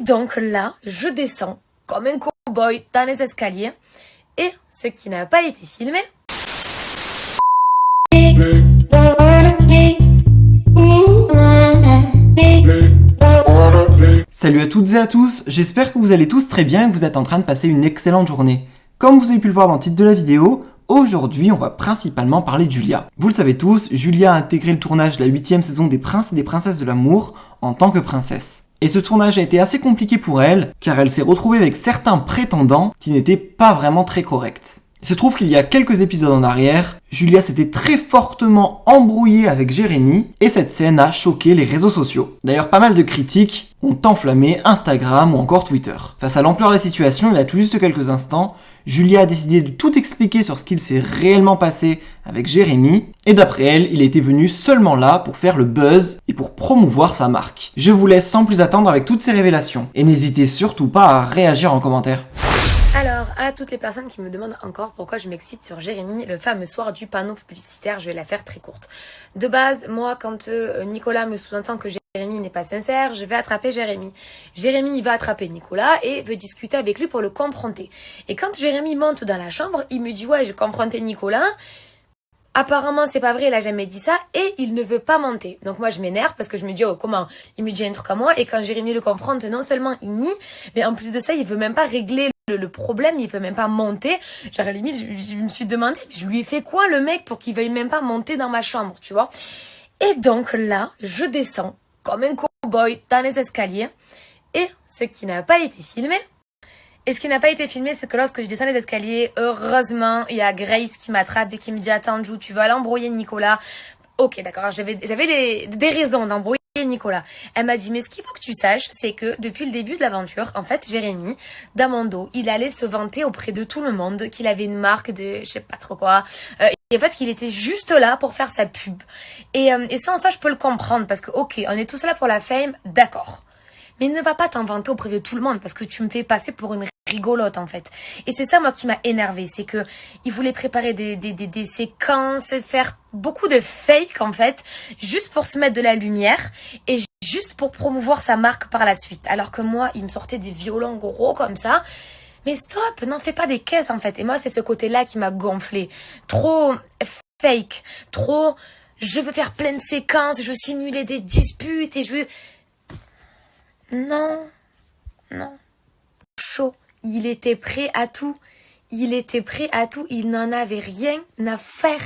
donc là, je descends comme un cow-boy dans les escaliers. Et ce qui n'a pas été filmé... Salut à toutes et à tous, j'espère que vous allez tous très bien et que vous êtes en train de passer une excellente journée. Comme vous avez pu le voir dans le titre de la vidéo, aujourd'hui on va principalement parler de Julia. Vous le savez tous, Julia a intégré le tournage de la 8e saison des Princes et des Princesses de l'amour en tant que princesse. Et ce tournage a été assez compliqué pour elle, car elle s'est retrouvée avec certains prétendants qui n'étaient pas vraiment très corrects. Il se trouve qu'il y a quelques épisodes en arrière, Julia s'était très fortement embrouillée avec Jérémy et cette scène a choqué les réseaux sociaux. D'ailleurs, pas mal de critiques ont enflammé Instagram ou encore Twitter. Face à l'ampleur de la situation, il y a tout juste quelques instants, Julia a décidé de tout expliquer sur ce qu'il s'est réellement passé avec Jérémy et d'après elle, il était venu seulement là pour faire le buzz et pour promouvoir sa marque. Je vous laisse sans plus attendre avec toutes ces révélations et n'hésitez surtout pas à réagir en commentaire. Alors, à toutes les personnes qui me demandent encore pourquoi je m'excite sur Jérémy, le fameux soir du panneau publicitaire, je vais la faire très courte. De base, moi, quand Nicolas me sous-entend que Jérémy n'est pas sincère, je vais attraper Jérémy. Jérémy, il va attraper Nicolas et veut discuter avec lui pour le confronter. Et quand Jérémy monte dans la chambre, il me dit « Ouais, j'ai confronté Nicolas ». Apparemment, c'est pas vrai, il a jamais dit ça et il ne veut pas monter. Donc moi, je m'énerve parce que je me dis « Oh, comment ? Il me dit un truc à moi » et quand Jérémy le confronte, non seulement il nie, mais en plus de ça, il veut même pas régler le problème, il veut même pas monter. Genre, à la limite, je me suis demandé, je lui ai fait quoi le mec pour qu'il veuille même pas monter dans ma chambre, tu vois? Et donc là, je descends comme un cow-boy dans les escaliers et ce qui n'a pas été filmé. Et ce qui n'a pas été filmé, c'est que lorsque je descends les escaliers, heureusement, il y a Grace qui m'attrape et qui me dit « Attends, Jou, tu vas aller embrouiller Nicolas ». Ok, d'accord, j'avais des raisons d'embrouiller Nicolas. Elle m'a dit, mais ce qu'il faut que tu saches, c'est que depuis le début de l'aventure, en fait, Jérémy, dans mon dos, il allait se vanter auprès de tout le monde qu'il avait une marque de, je sais pas trop quoi, et en fait, qu'il était juste là pour faire sa pub. Et ça, en soi, je peux le comprendre, parce que, ok, on est tous là pour la fame, d'accord. Mais ne va pas t'en vanter auprès de tout le monde, parce que tu me fais passer pour une rigolote, en fait. Et c'est ça, moi, qui m'a énervée. C'est que il voulait préparer des séquences, faire beaucoup de fake, en fait, juste pour se mettre de la lumière et juste pour promouvoir sa marque par la suite. Alors que moi, il me sortait des violons gros comme ça. Mais stop, n'en fais pas des caisses, en fait. Et moi, c'est ce côté-là qui m'a gonflé. Trop fake, trop... Je veux faire plein de séquences, je veux simuler des disputes et je veux... Non. Chaud. Il était prêt à tout. Il n'en avait rien à faire.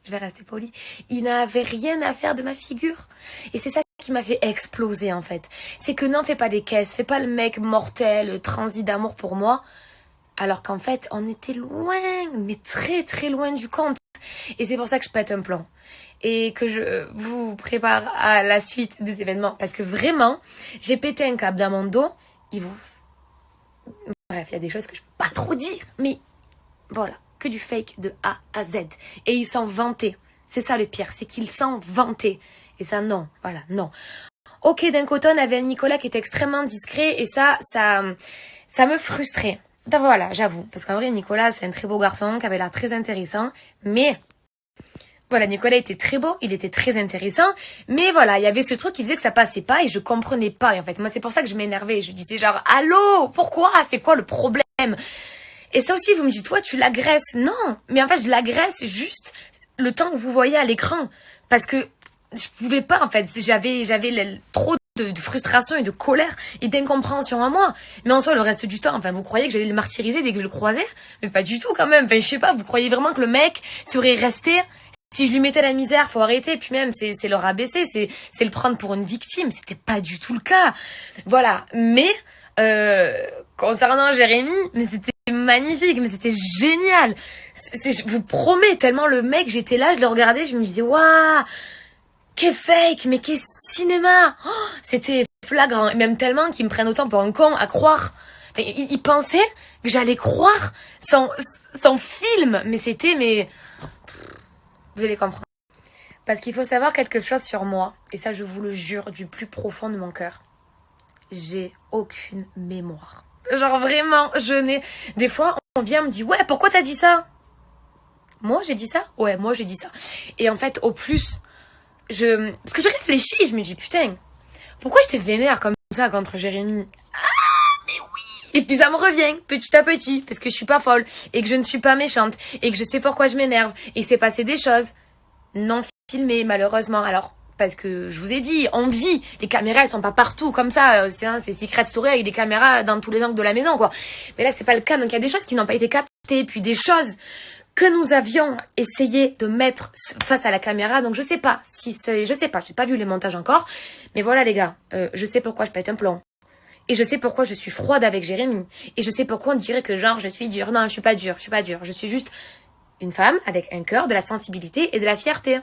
Je vais rester polie. Il n'avait rien à faire de ma figure. Et c'est ça qui m'a fait exploser, en fait. C'est que n'en fais pas des caisses. Fais pas le mec mortel, transi d'amour pour moi. Alors qu'en fait, on était loin, mais très très loin du compte. Et c'est pour ça que je pète un plomb. Et que je vous prépare à la suite des événements. Parce que vraiment, j'ai pété un câble dans mon dos. Bref, il y a des choses que je peux pas trop dire. Mais voilà, que du fake de A à Z. Et ils s'en vantaient. C'est ça le pire, c'est qu'ils s'en vantaient. Et ça, non. Voilà, non. Ok, d'un côté, on avait un Nicolas qui était extrêmement discret. Et ça me frustrait. Donc voilà, j'avoue. Parce qu'en vrai, Nicolas, c'est un très beau garçon qui avait l'air très intéressant. Mais... voilà, Nicolas était très beau, il était très intéressant, mais voilà, il y avait ce truc qui faisait que ça passait pas et je comprenais pas. Et en fait, moi, c'est pour ça que je m'énervais. Je disais genre, allô, pourquoi? C'est quoi le problème? Et ça aussi, vous me dites, toi, tu l'agresses. Non, mais en fait, je l'agresse juste le temps que vous voyez à l'écran. Parce que je pouvais pas, en fait. J'avais trop de frustration et de colère et d'incompréhension à moi. Mais en soi, le reste du temps, enfin, vous croyez que j'allais le martyriser dès que je le croisais? Mais pas du tout, quand même. Enfin, je sais pas, vous croyez vraiment que le mec serait resté... Si je lui mettais la misère, faut arrêter. Et puis même, c'est le rabaisser, c'est le prendre pour une victime. C'était pas du tout le cas. Voilà. Mais concernant Jérémy, mais c'était magnifique, mais c'était génial. Je vous promets, tellement le mec, j'étais là, je le regardais, je me disais, waouh, qu'est fake, mais qu'est cinéma. Oh, c'était flagrant. Et même tellement qu'ils me prennent autant pour un con à croire. Enfin, ils pensaient que j'allais croire son film. Mais c'était... Vous allez comprendre. Parce qu'il faut savoir quelque chose sur moi. Et ça, je vous le jure du plus profond de mon cœur. J'ai aucune mémoire. Genre vraiment, je n'ai... Des fois, on vient me dire, ouais, pourquoi t'as dit ça? Moi, j'ai dit ça? Ouais, moi, j'ai dit ça. Et en fait, au plus, parce que je réfléchis, je me dis, putain, pourquoi je te vénère comme ça contre Jérémy? Et puis ça me revient petit à petit parce que je suis pas folle et que je ne suis pas méchante et que je sais pourquoi je m'énerve et que c'est passé des choses non filmées malheureusement. Alors parce que je vous ai dit, on vit, les caméras elles sont pas partout comme ça, c'est Secret Story avec des caméras dans tous les angles de la maison quoi. Mais là c'est pas le cas, donc il y a des choses qui n'ont pas été captées, puis des choses que nous avions essayé de mettre face à la caméra. Donc je sais pas si c'est, je sais pas, j'ai pas vu les montages encore, mais voilà les gars, je sais pourquoi je pète un plomb. Et je sais pourquoi je suis froide avec Jérémy. Et je sais pourquoi on dirait que genre je suis dure. Non, je suis pas dure, je suis pas dure. Je suis juste une femme avec un cœur, de la sensibilité et de la fierté.